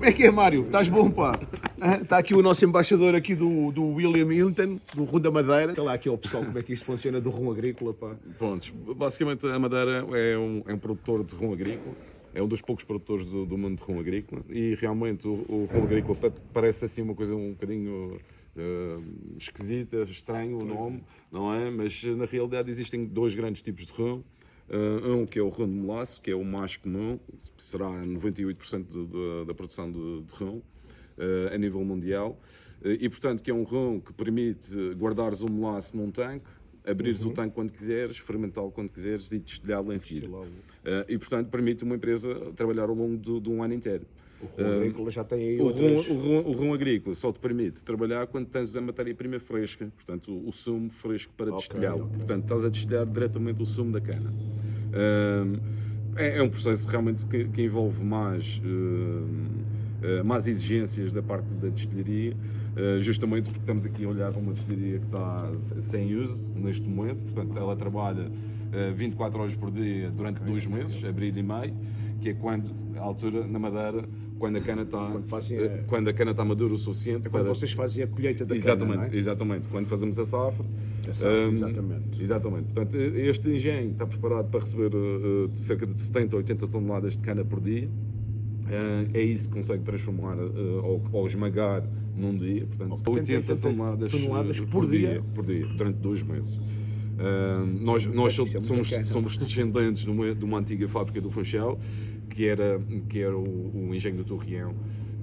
Como é que é, Mário? Estás bom, pá? Está aqui o nosso embaixador aqui do William Hilton, do Rum da Madeira. Sei lá aqui ao pessoal como é que isto funciona do rum agrícola, pá. Pronto, basicamente a Madeira é um produtor de rum agrícola, é um dos poucos produtores do mundo de rum agrícola e realmente o rum agrícola parece assim uma coisa um bocadinho esquisita, estranho o nome, não é? Mas na realidade existem dois grandes tipos de rum. Um que é o rum de molaço, que é o mais comum, será 98% da produção de rum a nível mundial, e portanto que é um rum que permite guardares o molaço num tanque, abrires o tanque quando quiseres, fermentá-lo quando quiseres e destilhá-lo em seguida. E portanto permite uma empresa trabalhar ao longo de um ano inteiro. O rum agrícola já tem aí o rum agrícola só te permite trabalhar quando tens a matéria-prima fresca, portanto o sumo fresco para destilhá-lo. Portanto estás a destilhar diretamente o sumo da cana. É um processo realmente que envolve mais exigências da parte da destilharia, justamente porque estamos aqui a olhar para uma destilharia que está sem uso neste momento, portanto ela trabalha 24 horas por dia durante 2 meses, abril e maio, que é quando, a altura na Madeira, quando a cana está madura o suficiente. Quando vocês fazem a colheita da exatamente, cana, não é? Exatamente, quando fazemos a safra. Exatamente. Portanto, este engenho está preparado para receber cerca de 70 ou 80 toneladas de cana por dia. É isso que consegue transformar ou esmagar num dia. Portanto, 80 toneladas por dia, durante 2 meses. Nós somos descendentes de uma antiga fábrica do Funchal, que era o engenho do Torreão,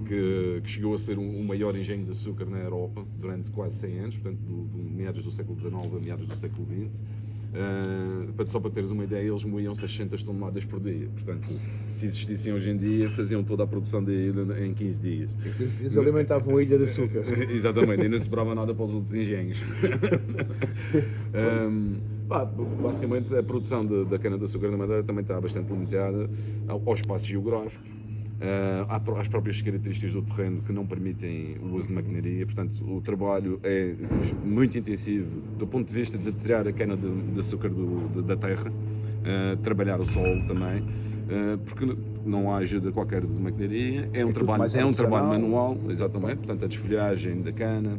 que chegou a ser o maior engenho de açúcar na Europa durante quase 100 anos, portanto, de meados do século XIX a meados do século XX. Só para teres uma ideia, eles moíam 600 toneladas por dia. Portanto, se existissem hoje em dia, faziam toda a produção da ilha em 15 dias. Eles alimentavam a ilha de açúcar. Exatamente, e não sobrava nada para os outros engenhos. Basicamente, a produção da cana-de-açúcar na Madeira também está bastante limitada ao espaço geográfico, às próprias características do terreno que não permitem o uso de maquinaria. Portanto, o trabalho é muito intensivo do ponto de vista de tirar a cana-de-açúcar da terra, trabalhar o solo também, porque não há ajuda qualquer de maquinaria, é um trabalho manual, exatamente, portanto a desfolhagem da cana,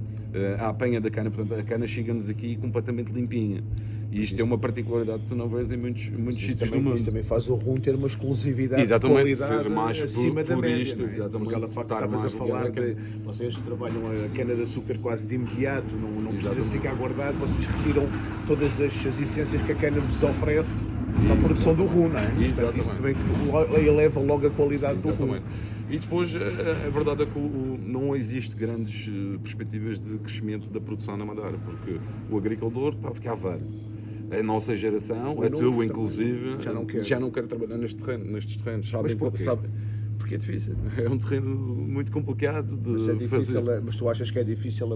a apanha da cana, portanto a cana chega-nos aqui completamente limpinha. E isto é uma particularidade que tu não vês em muitos sítios do mundo. Isso também faz o rum ter uma exclusividade de qualidade ser mais acima da média. Exatamente. Porque estavas a falar que vocês trabalham a cana-de-açúcar quase de imediato, não precisa de ficar guardado, vocês retiram todas as essências que a cana vos oferece para a produção do rum, não é? Portanto, isso também eleva logo a qualidade do rum. E depois, a verdade é que não existe grandes perspectivas de crescimento da produção na Madeira, porque o agricultor está a ficar velho. A nossa geração, a tua inclusive, já não quer trabalhar nestes terrenos. Porque é difícil. É um terreno muito complicado de fazer. Mas tu achas que é difícil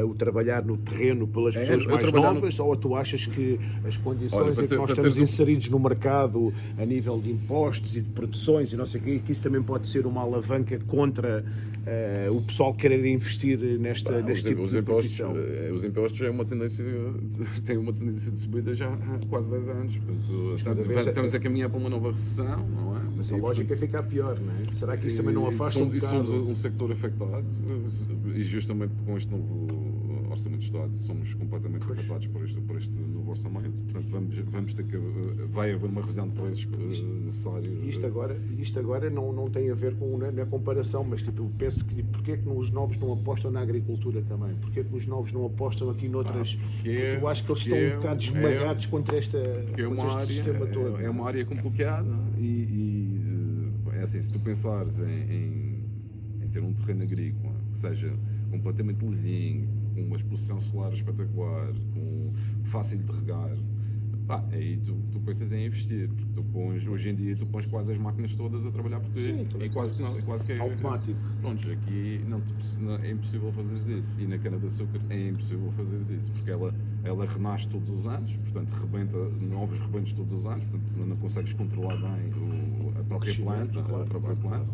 o trabalhar no terreno pelas pessoas mais novas? Ou tu achas que as condições em que nós estamos inseridos no mercado a nível de impostos e de produções e não sei o quê, que isso também pode ser uma alavanca contra o pessoal querer investir neste tipo de profissão? Os impostos têm uma tendência de subida já há quase 10 anos. Portanto, estamos a caminhar para uma nova recessão, não é? Mas a lógica é ficar pior, não é? Será que isso também não afasta um bocado? Somos um sector afetado e justamente com este novo Orçamento de Estado somos completamente afetados por este novo orçamento. Portanto, vamos ter que... vai haver uma revisão de preços necessários. Isto agora não tem a ver com na comparação, mas tipo, eu penso que porque é que os novos não apostam na agricultura também? Porque é que os novos não apostam aqui noutras... Porque eu acho que eles estão um bocado esmagados contra este sistema todo. É uma área complicada e é assim, se tu pensares em ter um terreno agrícola que seja completamente lisinho, com uma exposição solar espetacular, fácil de regar, aí tu pensas em investir, porque hoje em dia tu pões quase as máquinas todas a trabalhar por ti. Sim, e quase que é automático. Pronto, aqui é impossível fazer isso, e na cana-de-açúcar é impossível fazer isso, porque ela renasce todos os anos, portanto rebenta novos rebentos todos os anos, portanto não consegues controlar bem a própria planta.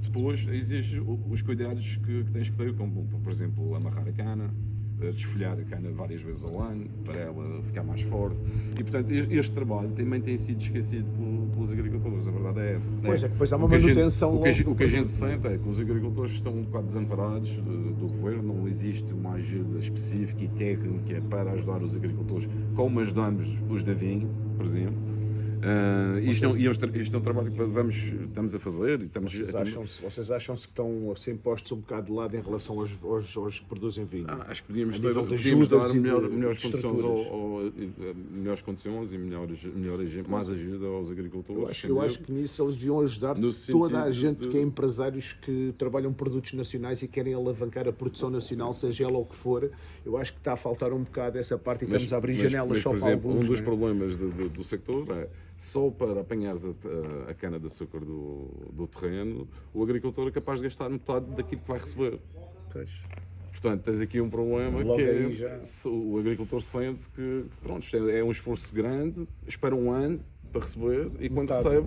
Depois exige os cuidados que tens que ter, como por exemplo amarrar a cana, desfolhar a cana várias vezes ao ano, para ela ficar mais forte. E, portanto, este trabalho também tem sido esquecido pelos agricultores, a verdade é essa. Pois é, que depois há uma manutenção o que a gente sente é que os agricultores estão um bocado desamparados do governo, não existe uma ajuda específica e técnica para ajudar os agricultores, como ajudamos os da vinho, por exemplo. Isto é um trabalho que estamos a fazer. E vocês acham-se que estão a ser postos um bocado de lado em relação aos que produzem vinho? Acho que podíamos dar melhores condições e mais ajuda aos agricultores. Eu acho que nisso eles deviam ajudar toda a gente que é empresários que trabalham produtos nacionais e querem alavancar a produção nacional, seja ela o que for. Eu acho que está a faltar um bocado essa parte e estamos a abrir janelas só para alguns. Um dos problemas do sector é só para apanhares a cana-de-açúcar do terreno, o agricultor é capaz de gastar metade daquilo que vai receber. Pois. Portanto, tens aqui um problema logo que o agricultor sente que pronto, é um esforço grande, espera um ano para receber e quando recebe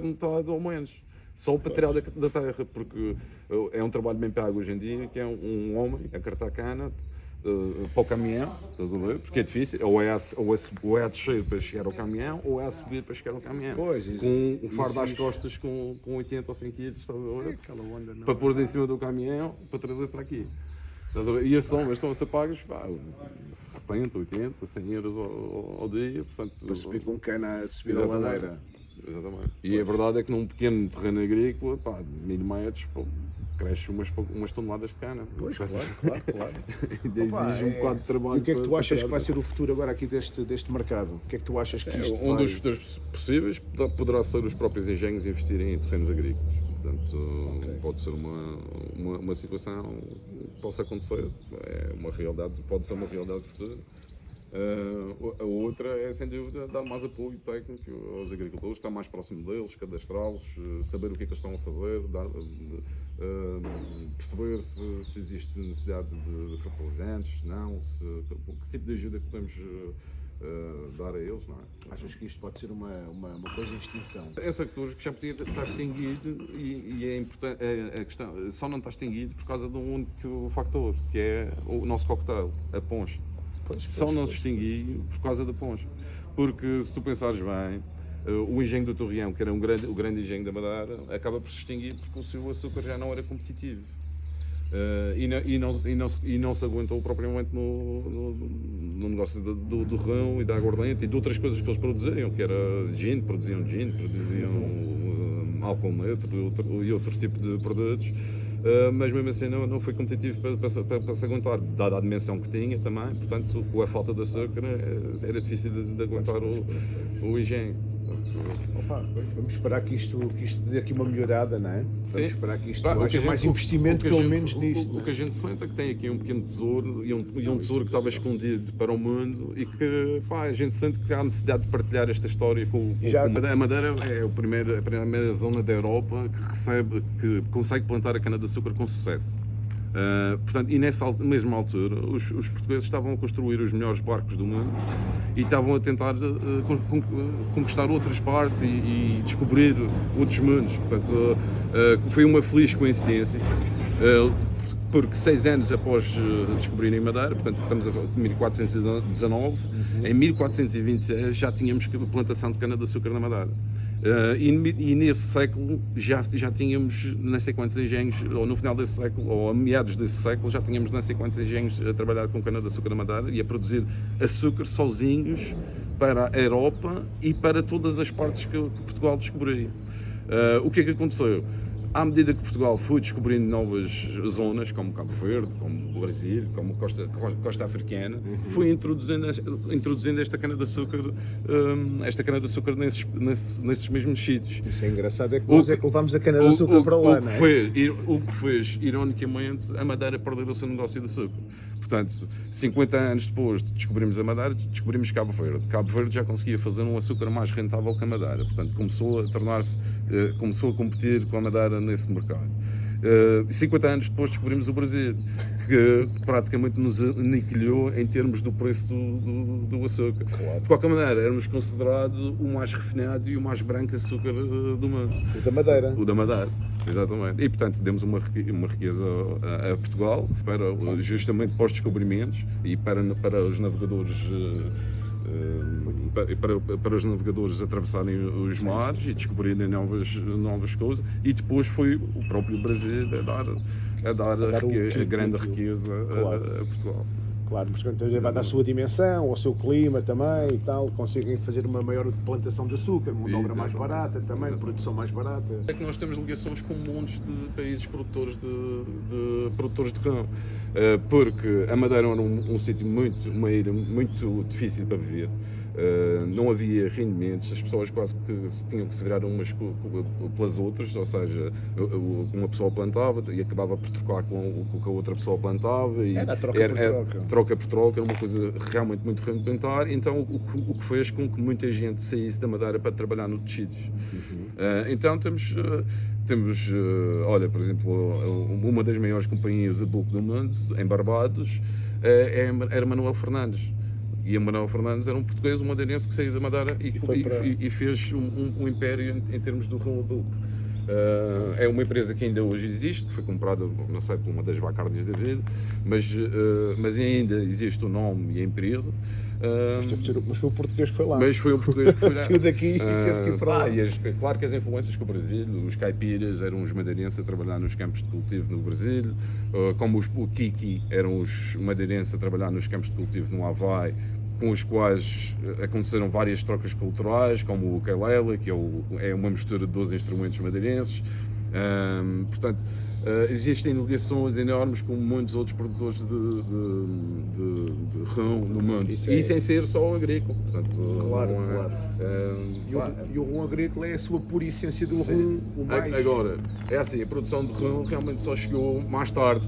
metade ou menos. Só para tirar da terra, porque é um trabalho bem pago hoje em dia, que é um homem a cartar cana para o caminhão, estás a ver? Porque é difícil, ou é a descer para chegar ao caminhão, ou é a subir para chegar ao caminhão. Pois, com um fardo às costas com 80 ou 100 kg, estás a ver? Para pôr em cima do caminhão, para trazer para aqui. Estás a ver? E esses homens estão a ser pagos 70, 80, 100 euros ao dia. Portanto, para subir com cana, subir a ladeira. Exatamente. E a verdade é que num pequeno terreno agrícola, de 1000 metros, cresce umas toneladas de cana. Pois, claro. Exige um bocado de trabalho. E o que é que tu achas que vai ser o futuro agora aqui deste mercado? O que é que tu achas que isto vai... dos futuros possíveis poderá ser os próprios engenhos investirem em terrenos agrícolas. Portanto, pode ser uma situação que possa acontecer. É uma realidade, pode ser uma realidade futura. A outra é, sem dúvida, dar mais apoio técnico aos agricultores, estar mais próximo deles, cadastrá-los, saber o que é que eles estão a fazer, perceber se existe necessidade de fertilizantes, não, que tipo de ajuda que podemos dar a eles, não é? Achas que isto pode ser uma coisa em extinção? É sector que já podia estar extinguido e é importante, a questão, só não está extinguido por causa de um único factor, que é o nosso coquetel, a poncha. Só não se extinguir por causa da poncha. Porque se tu pensares bem, o engenho do Torreão, que era o grande engenho da Madeira, acaba por se extinguir porque o seu açúcar já não era competitivo. E não se aguentou propriamente no negócio do rão e da aguardente e de outras coisas que eles produziam, que era produziam álcool neutro e outro tipo de produtos. Mas mesmo assim não foi competitivo para se aguentar, dada a dimensão que tinha também, portanto com a falta de açúcar era difícil de aguentar o engenho. Vamos esperar que isto dê aqui uma melhorada, não é? Vamos esperar que isto haja mais investimento pelo menos nisto. O que a gente sente é que tem aqui um pequeno tesouro e um tesouro que estava escondido para o mundo e que a gente sente que há necessidade de partilhar esta história com a Madeira é a primeira zona da Europa que consegue plantar a cana-de-açúcar com sucesso. Portanto, e nessa mesma altura os portugueses estavam a construir os melhores barcos do mundo e estavam a tentar conquistar outras partes e descobrir outros mundos. Portanto, foi uma feliz coincidência, porque 6 anos após descobrirem Madeira, portanto estamos a 1419, em 1426 já tínhamos plantação de cana-de-açúcar na Madeira. E nesse século já tínhamos não sei quantos engenhos, ou no final desse século, ou a meados desse século, já tínhamos não sei quantos engenhos a trabalhar com cana-de-açúcar na Madeira e a produzir açúcar sozinhos para a Europa e para todas as partes que Portugal descobria. O que é que aconteceu? À medida que Portugal foi descobrindo novas zonas, como Cabo Verde, como o Brasil, como Costa Africana, foi introduzindo esta cana-de-açúcar nesses mesmos sítios. Isso é engraçado, é que nós é que levámos a cana-de-açúcar para lá, não é? O que fez, ironicamente, a Madeira perder o seu negócio de açúcar. Portanto, 50 anos depois de descobrirmos a Madeira, descobrimos Cabo Verde. Cabo Verde já conseguia fazer um açúcar mais rentável que a Madeira. Portanto, começou a competir com a Madeira nesse mercado. 50 anos depois descobrimos o Brasil, que praticamente nos aniquilhou em termos do preço do açúcar. Claro. De qualquer maneira, éramos considerados o mais refinado e o mais branco açúcar do mundo. O da Madeira. O da Madeira. Exatamente. E, portanto, demos uma riqueza a Portugal justamente para os descobrimentos e para os navegadores para os navegadores atravessarem os mares e descobrirem novas coisas, e depois foi o próprio Brasil a dar a grande riqueza a Portugal. Claro, porque vai dar a sua dimensão, ao seu clima também e tal, conseguem fazer uma maior plantação de açúcar, mão de obra mais barata também, produção mais barata. É que nós temos ligações com montes de países produtores de rão, porque a Madeira era um sítio uma ilha muito difícil para viver. Não havia rendimentos, as pessoas quase que tinham que se virar umas pelas outras, ou seja, uma pessoa plantava e acabava por trocar com o que a outra pessoa plantava. E era troca por troca, era uma coisa realmente muito rudimentar. Então o que fez com que muita gente saísse da Madeira para trabalhar nos tecidos. Então temos, olha, por exemplo, uma das maiores companhias de bulk do mundo, em Barbados, era Manuel Fernandes. E a Manuel Fernandes era um português, um madeirense que saiu da Madeira e fez um império em termos do ramo bulk. É uma empresa que ainda hoje existe, que foi comprada, não sei, por uma das Bacardias da vida, mas ainda existe o nome e a empresa. Mas foi o português que foi lá. Mas foi o português que foi lá. Saiu daqui e teve que ir para lá. Claro que as influências com o Brasil, os caipiras eram os madeirenses a trabalhar nos campos de cultivo no Brasil, como o Kiki eram os madeirenses a trabalhar nos campos de cultivo no Havaí, com os quais aconteceram várias trocas culturais, como o ukulele, que é uma mistura de 12 instrumentos madeirenses. Portanto, existem ligações enormes com muitos outros produtores de rão no mundo. E sem ser só agrícola. Portanto, claro. E o rum agrícola é a sua pura essência do rum, o mais... Agora, é assim, a produção de rum realmente só chegou mais tarde,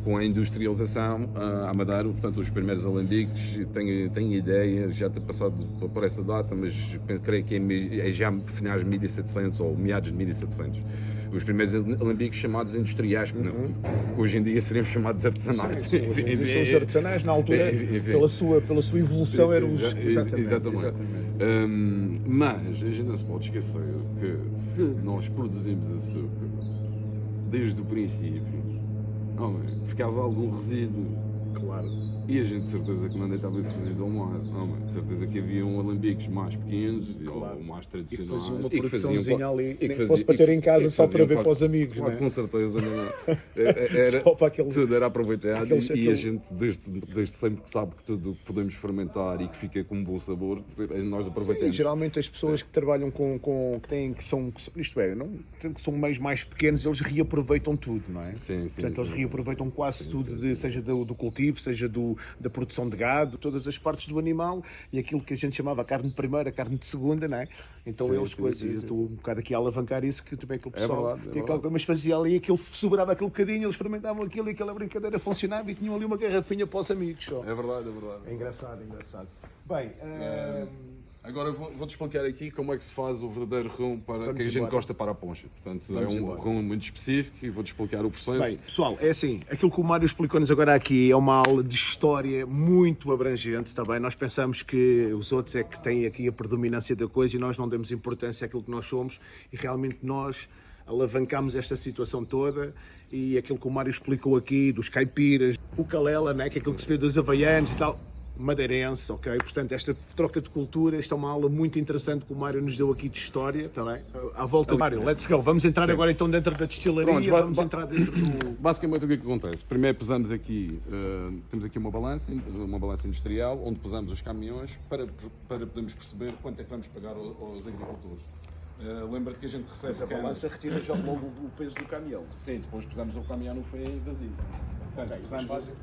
com a industrialização à Madeira. Portanto, os primeiros alambiques, tenho ideia, já ter passado por essa data, mas creio que é já finais de 1700 ou meados de 1700. Os primeiros alambiques chamados industriais, que hoje em dia seriam chamados artesanais. Sim, são os artesanais, na altura, pela sua evolução, eram os... Exatamente. Mas a gente não se pode esquecer que se nós produzimos açúcar desde o princípio, ficava algum resíduo. Claro. E a gente de certeza que não deitava esse resíduo ao mar. De certeza que havia alambiques mais pequenos ou mais tradicionais. E que faziam uma produçãozinha ali, nem que fosse para ter em casa só para beber para os amigos, não é? Com certeza, não. Tudo era aproveitado e a gente desde sempre que sabe que tudo que podemos fermentar e que fica com um bom sabor, nós aproveitamos. Sim, geralmente as pessoas que trabalham que são meios mais pequenos, eles reaproveitam tudo, não é? Sim. Portanto, eles reaproveitam quase tudo, seja do cultivo, seja da produção de gado, todas as partes do animal e aquilo que a gente chamava a carne de primeira, a carne de segunda, não é? Então eu estou um bocado aqui a alavancar isso, que também aquele pessoal mas fazia ali, sobrava aquele bocadinho, eles fermentavam aquilo e aquela brincadeira funcionava e tinham ali uma garrafinha para os amigos só. É verdade. É engraçado. Bem, agora vou-te explicar aqui como é que se faz o verdadeiro rum que a gente gosta para a poncha. Portanto, é um rum muito específico e vou-te explicar o processo. Bem, pessoal, é assim, aquilo que o Mário explicou-nos agora aqui é uma aula de história muito abrangente, está bem? Nós pensamos que os outros é que têm aqui a predominância da coisa e nós não damos importância àquilo que nós somos e realmente nós alavancamos esta situação toda e aquilo que o Mário explicou aqui dos caipiras, o calela, né? Que é aquilo que se vê dos havaianos e tal... madeirense, ok? Portanto, esta troca de cultura, esta é uma aula muito interessante que o Mário nos deu aqui de história, está bem? À volta do Mário, let's go. Vamos entrar agora então dentro da destilaria, vamos entrar dentro do... Basicamente o que é que acontece? Primeiro pesamos aqui, temos aqui uma balança industrial, onde pesamos os caminhões para podermos perceber quanto é que vamos pagar aos agricultores. Lembra-te que a gente recebe... Essa balança retira já logo o peso do caminhão. Sim, depois pesamos o caminhão no fim vazio. Portanto,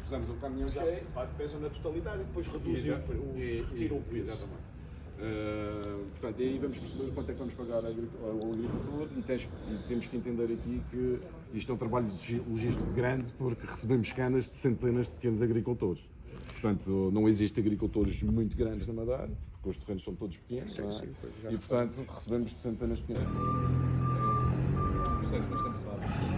pesamos o caminhão cheio. Pesam na totalidade e depois reduzem retiram o peso. Exatamente. Portanto, aí vamos perceber quanto é que vamos pagar ao agricultor e temos que entender aqui que isto é um trabalho logístico grande porque recebemos canas de centenas de pequenos agricultores. Portanto, não existem agricultores muito grandes na Madeira, porque os terrenos são todos pequenos, e portanto recebemos de centenas de pequenos. É um processo bastante fácil.